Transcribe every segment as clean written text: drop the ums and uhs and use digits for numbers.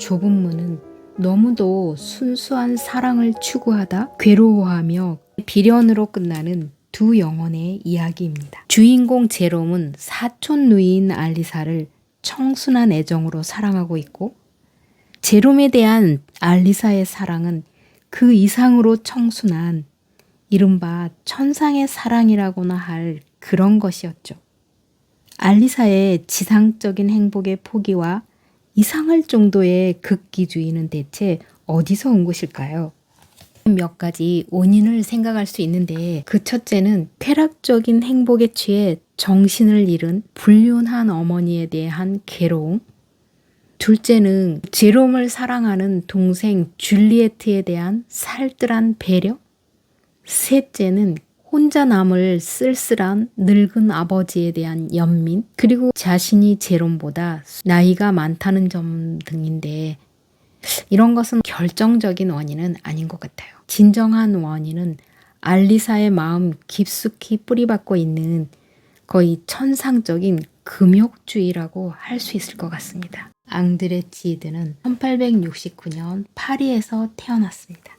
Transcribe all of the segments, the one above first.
좁은 문은 너무도 순수한 사랑을 추구하다 괴로워하며 비련으로 끝나는 두 영혼의 이야기입니다. 주인공 제롬은 사촌 누이인 알리사를 청순한 애정으로 사랑하고 있고, 제롬에 대한 알리사의 사랑은 그 이상으로 청순한 이른바 천상의 사랑이라고나 할 그런 것이었죠. 알리사의 지상적인 행복의 포기와 이상할 정도의 극기주의는 대체 어디서 온 것일까요? 몇 가지 원인을 생각할 수 있는데, 그 첫째는 쾌락적인 행복에 취해 정신을 잃은 불륜한 어머니에 대한 괴로움, 둘째는 제롬을 사랑하는 동생 줄리에트에 대한 살뜰한 배려, 셋째는 혼자 남을 쓸쓸한 늙은 아버지에 대한 연민, 그리고 자신이 제롬보다 나이가 많다는 점 등인데, 이런 것은 결정적인 원인은 아닌 것 같아요. 진정한 원인은 알리사의 마음 깊숙이 뿌리박고 있는 거의 천상적인 금욕주의라고 할 수 있을 것 같습니다. 앙드레 지드는 1869년 파리에서 태어났습니다.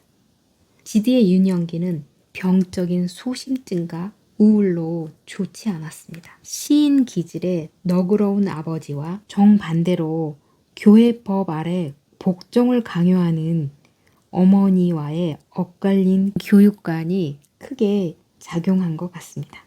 지드의 유년기는 병적인 소심증과 우울로 좋지 않았습니다. 시인 기질의 너그러운 아버지와 정반대로 교회 법 아래 복종을 강요하는 어머니와의 엇갈린 교육관이 크게 작용한 것 같습니다.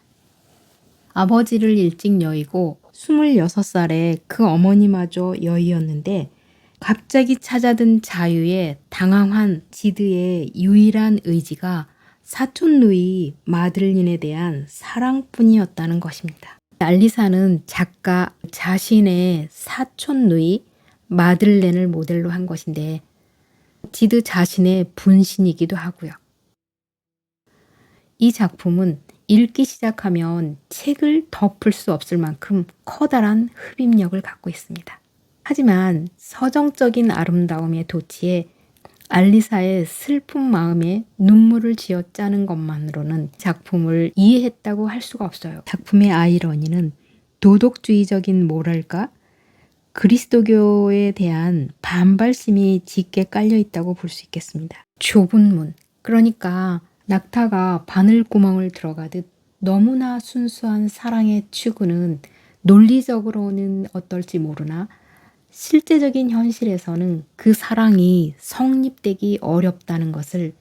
아버지를 일찍 여의고 26살에 그 어머니마저 여의었는데, 갑자기 찾아든 자유에 당황한 지드의 유일한 의지가 사촌 누이 마들린에 대한 사랑뿐이었다는 것입니다. 알리사는 작가 자신의 사촌 누이 마들렌을 모델로 한 것인데, 지드 자신의 분신이기도 하고요. 이 작품은 읽기 시작하면 책을 덮을 수 없을 만큼 커다란 흡입력을 갖고 있습니다. 하지만 서정적인 아름다움에 도취해 알리사의 슬픈 마음에 눈물을 쥐어짜는 것만으로는 작품을 이해했다고 할 수가 없어요. 작품의 아이러니는 도덕주의적인 모랄과 그리스도교에 대한 반발심이 짙게 깔려 있다고 볼 수 있겠습니다. 좁은 문, 그러니까 낙타가 바늘구멍을 들어가듯 너무나 순수한 사랑의 추구는 논리적으로는 어떨지 모르나 실제적인 현실에서는 그 사랑이 성립되기 어렵다는 것을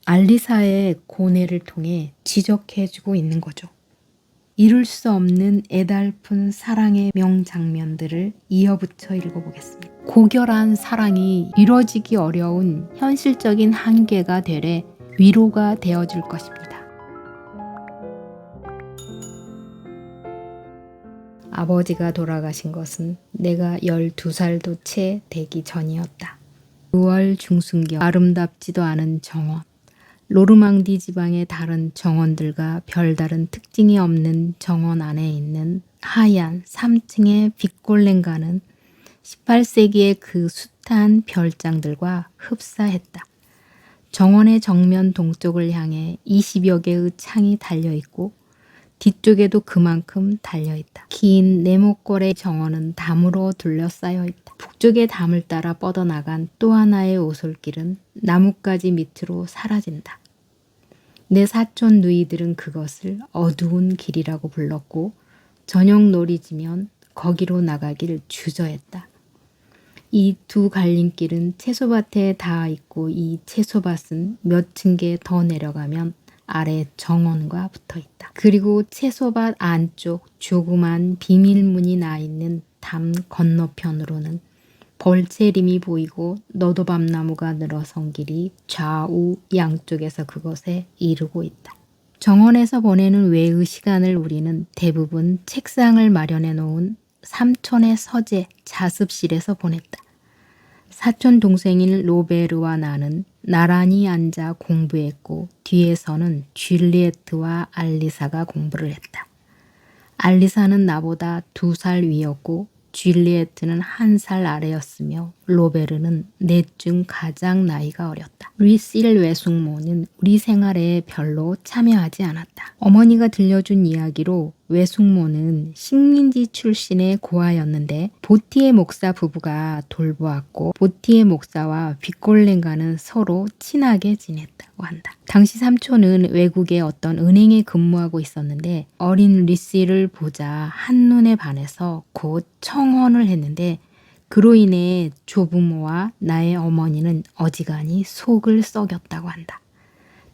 알리사의 고뇌를 통해 지적해주고 있는 거죠. 이룰 수 없는 애달픈 사랑의 명장면들을 이어붙여 읽어보겠습니다. 고결한 사랑이 이루어지기 어려운 현실적인 한계가 되래 위로가 되어줄 것입니다. 아버지가 돌아가신 것은 내가 12살도 채 되기 전이었다. 6월 중순경 아름답지도 않은 정원, 로르망디 지방의 다른 정원들과 별다른 특징이 없는 정원 안에 있는 하얀 3층의 빅골랭가는 18세기의 그 숱한 별장들과 흡사했다. 정원의 정면 동쪽을 향해 20여 개의 창이 달려있고 뒤쪽에도 그만큼 달려있다. 긴 네모꼴의 정원은 담으로 둘러싸여있다. 북쪽의 담을 따라 뻗어나간 또 하나의 오솔길은 나뭇가지 밑으로 사라진다. 내 사촌 누이들은 그것을 어두운 길이라고 불렀고, 저녁 놀이지면 거기로 나가길 주저했다. 이 두 갈림길은 채소밭에 닿아 있고, 이 채소밭은 몇 층계 더 내려가면 아래 정원과 붙어 있다. 그리고 채소밭 안쪽 조그만 비밀문이 나 있는 담 건너편으로는 벌채림이 보이고 너도밤나무가 늘어선 길이 좌우 양쪽에서 그것에 이르고 있다. 정원에서 보내는 외의 시간을 우리는 대부분 책상을 마련해 놓은 삼촌의 서재 자습실에서 보냈다. 사촌 동생인 로베르와 나는 나란히 앉아 공부했고, 뒤에서는 줄리에트와 알리사가 공부를 했다. 알리사는 나보다 2살 위였고 줄리에트는 1살 아래였으며 로베르는 넷 중 가장 나이가 어렸다. 루이실 외숙모는 우리 생활에 별로 참여하지 않았다. 어머니가 들려준 이야기로 외숙모는 식민지 출신의 고아였는데 보티의 목사 부부가 돌보았고 보티의 목사와 빅골렌과는 서로 친하게 지냈다고 한다. 당시 삼촌은 외국의 어떤 은행에 근무하고 있었는데 어린 리시를 보자 한눈에 반해서 곧 청혼을 했는데 그로 인해 조부모와 나의 어머니는 어지간히 속을 썩였다고 한다.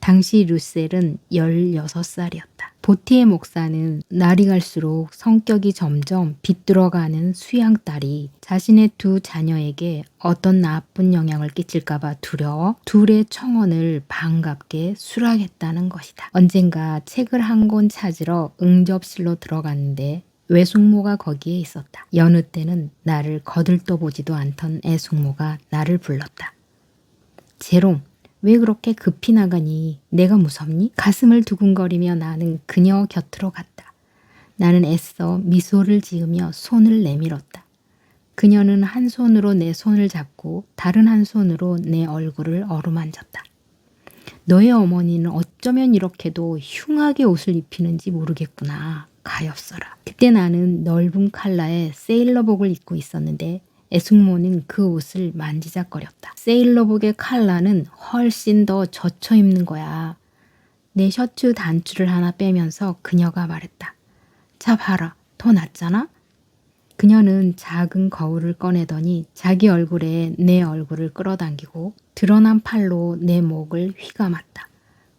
당시 루셀은 16살이었다. 보티의 목사는 날이 갈수록 성격이 점점 비뚤어가는 수양딸이 자신의 두 자녀에게 어떤 나쁜 영향을 끼칠까봐 두려워 둘의 청혼을 반갑게 수락했다는 것이다. 언젠가 책을 한 권 찾으러 응접실로 들어갔는데 외숙모가 거기에 있었다. 여느 때는 나를 거들떠보지도 않던 애숙모가 나를 불렀다. 제롬, 왜 그렇게 급히 나가니? 내가 무섭니? 가슴을 두근거리며 나는 그녀 곁으로 갔다. 나는 애써 미소를 지으며 손을 내밀었다. 그녀는 한 손으로 내 손을 잡고 다른 한 손으로 내 얼굴을 어루만졌다. 너의 어머니는 어쩌면 이렇게도 흉하게 옷을 입히는지 모르겠구나. 가엾어라. 그때 나는 넓은 칼라의 세일러복을 입고 있었는데 애숙모는 그 옷을 만지작거렸다. 세일러복의 칼라는 훨씬 더 젖혀 입는 거야. 내 셔츠 단추를 하나 빼면서 그녀가 말했다. 자 봐라, 더 낫잖아? 그녀는 작은 거울을 꺼내더니 자기 얼굴에 내 얼굴을 끌어당기고 드러난 팔로 내 목을 휘감았다.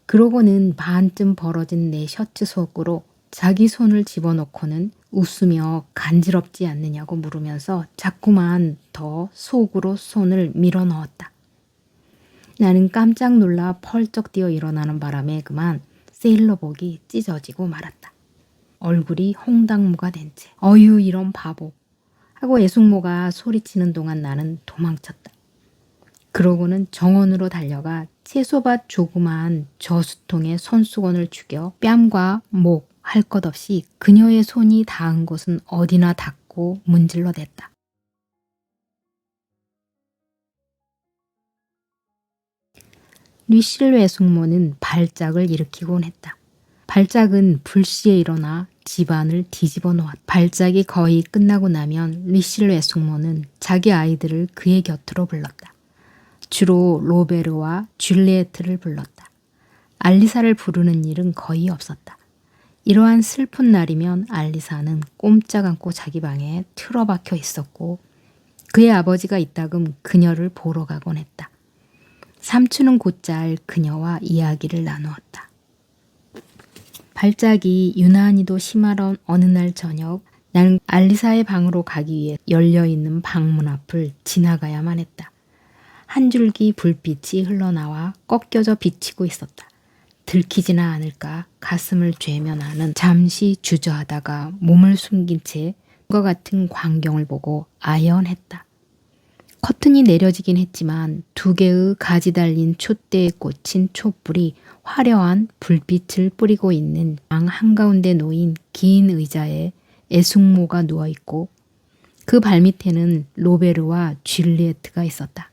그러고는 반쯤 벌어진 내 셔츠 속으로 자기 손을 집어넣고는 웃으며 간지럽지 않느냐고 물으면서 자꾸만 더 속으로 손을 밀어 넣었다. 나는 깜짝 놀라 펄쩍 뛰어 일어나는 바람에 그만 세일러복이 찢어지고 말았다. 얼굴이 홍당무가 된 채 어휴 이런 바보 하고 애숙모가 소리치는 동안 나는 도망쳤다. 그러고는 정원으로 달려가 채소밭 조그마한 저수통에 손수건을 죽여 뺨과 목 할 것 없이 그녀의 손이 닿은 곳은 어디나 닿고 문질러 댔다. 리실 외숙모는 발작을 일으키곤 했다. 발작은 불시에 일어나 집안을 뒤집어 놓았다. 발작이 거의 끝나고 나면 리실 외숙모는 자기 아이들을 그의 곁으로 불렀다. 주로 로베르와 줄리에트를 불렀다. 알리사를 부르는 일은 거의 없었다. 이러한 슬픈 날이면 알리사는 꼼짝 않고 자기 방에 틀어박혀 있었고 그의 아버지가 이따금 그녀를 보러 가곤 했다. 삼촌은 곧잘 그녀와 이야기를 나누었다. 발작이 유난히도 심하던 어느 날 저녁 나는 알리사의 방으로 가기 위해 열려있는 방문 앞을 지나가야만 했다. 한 줄기 불빛이 흘러나와 꺾여져 비치고 있었다. 들키지나 않을까 가슴을 죄며 나는 잠시 주저하다가 몸을 숨긴 채 것 같은 광경을 보고 아연했다. 커튼이 내려지긴 했지만 두 개의 가지 달린 촛대에 꽂힌 촛불이 화려한 불빛을 뿌리고 있는 방 한가운데 놓인 긴 의자에 애숙모가 누워있고 그 발밑에는 로베르와 줄리에트가 있었다.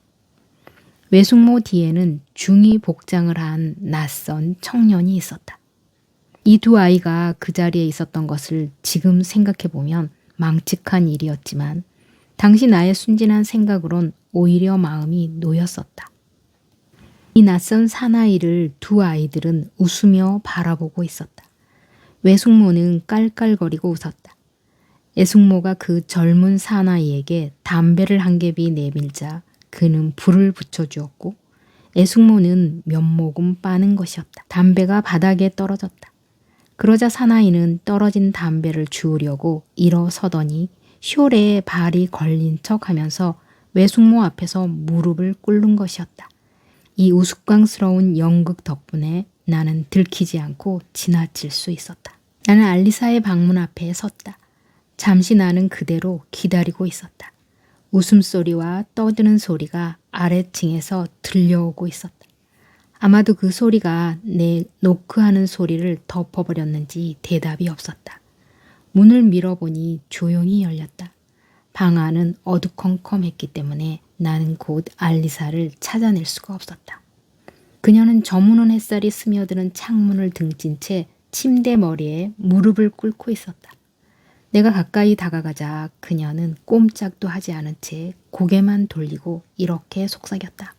외숙모 뒤에는 중이 복장을 한 낯선 청년이 있었다. 이 두 아이가 그 자리에 있었던 것을 지금 생각해보면 망측한 일이었지만 당시 나의 순진한 생각으론 오히려 마음이 놓였었다. 이 낯선 사나이를 두 아이들은 웃으며 바라보고 있었다. 외숙모는 깔깔거리고 웃었다. 애숙모가 그 젊은 사나이에게 담배를 한 개비 내밀자 그는 불을 붙여주었고 애숙모는 몇 모금 빠는 것이었다. 담배가 바닥에 떨어졌다. 그러자 사나이는 떨어진 담배를 주우려고 일어서더니 숄에 발이 걸린 척하면서 외숙모 앞에서 무릎을 꿇는 것이었다. 이 우스꽝스러운 연극 덕분에 나는 들키지 않고 지나칠 수 있었다. 나는 알리사의 방문 앞에 섰다. 잠시 나는 그대로 기다리고 있었다. 웃음소리와 떠드는 소리가 아래층에서 들려오고 있었다. 아마도 그 소리가 내 노크하는 소리를 덮어버렸는지 대답이 없었다. 문을 밀어보니 조용히 열렸다. 방 안은 어두컴컴했기 때문에 나는 곧 알리사를 찾아낼 수가 없었다. 그녀는 저무는 햇살이 스며드는 창문을 등진 채 침대 머리에 무릎을 꿇고 있었다. 내가 가까이 다가가자 그녀는 꼼짝도 하지 않은 채 고개만 돌리고 이렇게 속삭였다.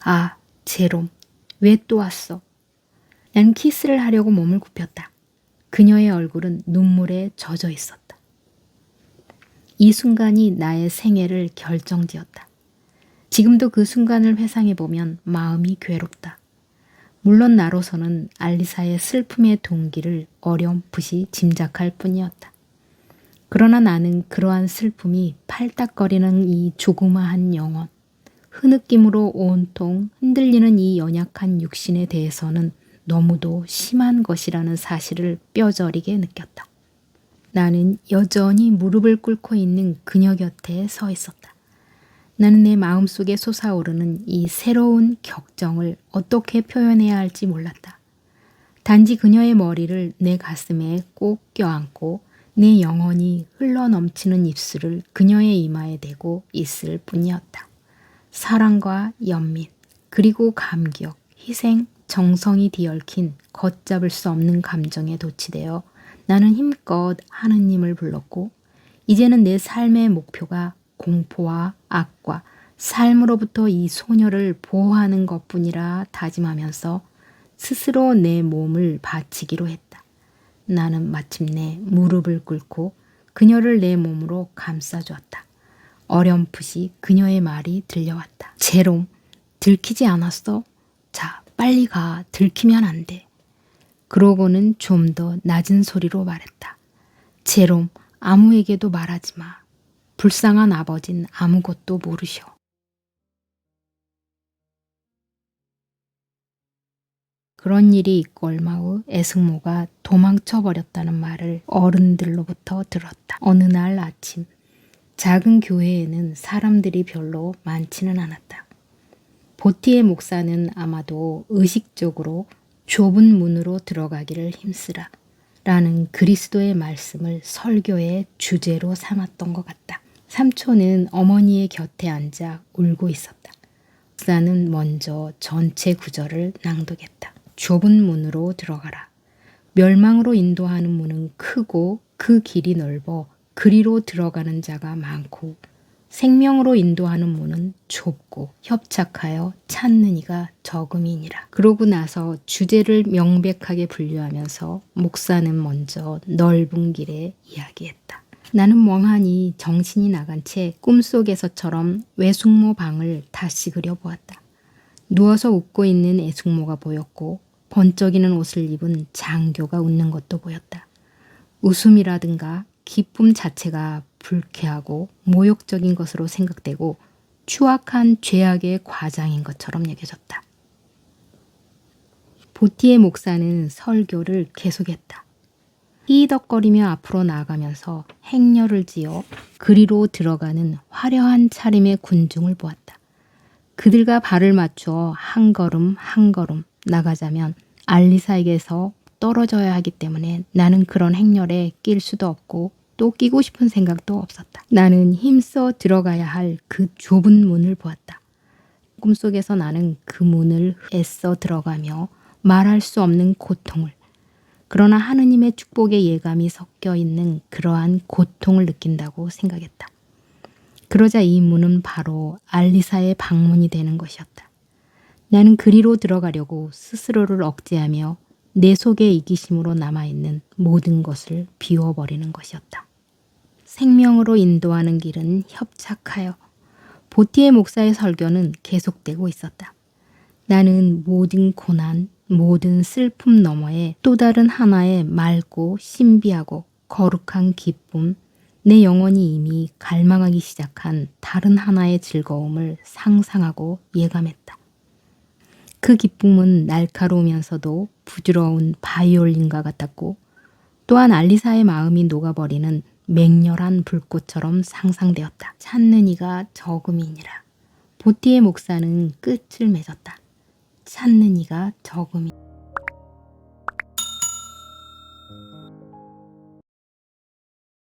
아, 제롬, 왜 또 왔어? 난 키스를 하려고 몸을 굽혔다. 그녀의 얼굴은 눈물에 젖어 있었다. 이 순간이 나의 생애를 결정지었다. 지금도 그 순간을 회상해보면 마음이 괴롭다. 물론 나로서는 알리사의 슬픔의 동기를 어렴풋이 짐작할 뿐이었다. 그러나 나는 그러한 슬픔이 팔딱거리는 이 조그마한 영혼, 흐느낌으로 온통 흔들리는 이 연약한 육신에 대해서는 너무도 심한 것이라는 사실을 뼈저리게 느꼈다. 나는 여전히 무릎을 꿇고 있는 그녀 곁에 서 있었다. 나는 내 마음속에 솟아오르는 이 새로운 격정을 어떻게 표현해야 할지 몰랐다. 단지 그녀의 머리를 내 가슴에 꼭 껴안고 내 영혼이 흘러넘치는 입술을 그녀의 이마에 대고 있을 뿐이었다. 사랑과 연민, 그리고 감격, 희생, 정성이 뒤얽힌 걷잡을 수 없는 감정에 도취되어 나는 힘껏 하느님을 불렀고 이제는 내 삶의 목표가 공포와 악과 삶으로부터 이 소녀를 보호하는 것뿐이라 다짐하면서 스스로 내 몸을 바치기로 했다. 나는 마침내 무릎을 꿇고 그녀를 내 몸으로 감싸주었다. 어렴풋이 그녀의 말이 들려왔다. 제롬, 들키지 않았어? 자, 빨리 가. 들키면 안 돼. 그러고는 좀 더 낮은 소리로 말했다. 제롬, 아무에게도 말하지 마. 불쌍한 아버진 아무것도 모르셔. 그런 일이 있고 얼마 후 애승모가 도망쳐버렸다는 말을 어른들로부터 들었다. 어느 날 아침, 작은 교회에는 사람들이 별로 많지는 않았다. 보티의 목사는 아마도 의식적으로 좁은 문으로 들어가기를 힘쓰라 라는 그리스도의 말씀을 설교의 주제로 삼았던 것 같다. 삼촌은 어머니의 곁에 앉아 울고 있었다. 목사는 먼저 전체 구절을 낭독했다. 좁은 문으로 들어가라. 멸망으로 인도하는 문은 크고 그 길이 넓어 그리로 들어가는 자가 많고 생명으로 인도하는 문은 좁고 협착하여 찾는 이가 적음이니라. 그러고 나서 주제를 명백하게 분류하면서 목사는 먼저 넓은 길에 이야기했다. 나는 멍하니 정신이 나간 채 꿈속에서처럼 외숙모 방을 다시 그려보았다. 누워서 웃고 있는 애숙모가 보였고 번쩍이는 옷을 입은 장교가 웃는 것도 보였다. 웃음이라든가 기쁨 자체가 불쾌하고 모욕적인 것으로 생각되고 추악한 죄악의 과장인 것처럼 여겨졌다. 보티의 목사는 설교를 계속했다. 희덕거리며 앞으로 나아가면서 행렬을 지어 그리로 들어가는 화려한 차림의 군중을 보았다. 그들과 발을 맞추어 한 걸음 한 걸음 나가자면 알리사에게서 떨어져야 하기 때문에 나는 그런 행렬에 낄 수도 없고 또 끼고 싶은 생각도 없었다. 나는 힘써 들어가야 할 그 좁은 문을 보았다. 꿈속에서 나는 그 문을 애써 들어가며 말할 수 없는 고통을, 그러나 하느님의 축복의 예감이 섞여 있는 그러한 고통을 느낀다고 생각했다. 그러자 이 문은 바로 알리사의 방문이 되는 것이었다. 나는 그리로 들어가려고 스스로를 억제하며 내 속의 이기심으로 남아있는 모든 것을 비워버리는 것이었다. 생명으로 인도하는 길은 협착하여 보티의 목사의 설교는 계속되고 있었다. 나는 모든 고난, 모든 슬픔 너머에 또 다른 하나의 맑고 신비하고 거룩한 기쁨, 내 영혼이 이미 갈망하기 시작한 다른 하나의 즐거움을 상상하고 예감했다. 그 기쁨은 날카로우면서도 부드러운 바이올린과 같았고 또한 알리사의 마음이 녹아버리는 맹렬한 불꽃처럼 상상되었다. 찾는 이가 적음이니라. 보티의 목사는 끝을 맺었다. 찾는 이가 적음이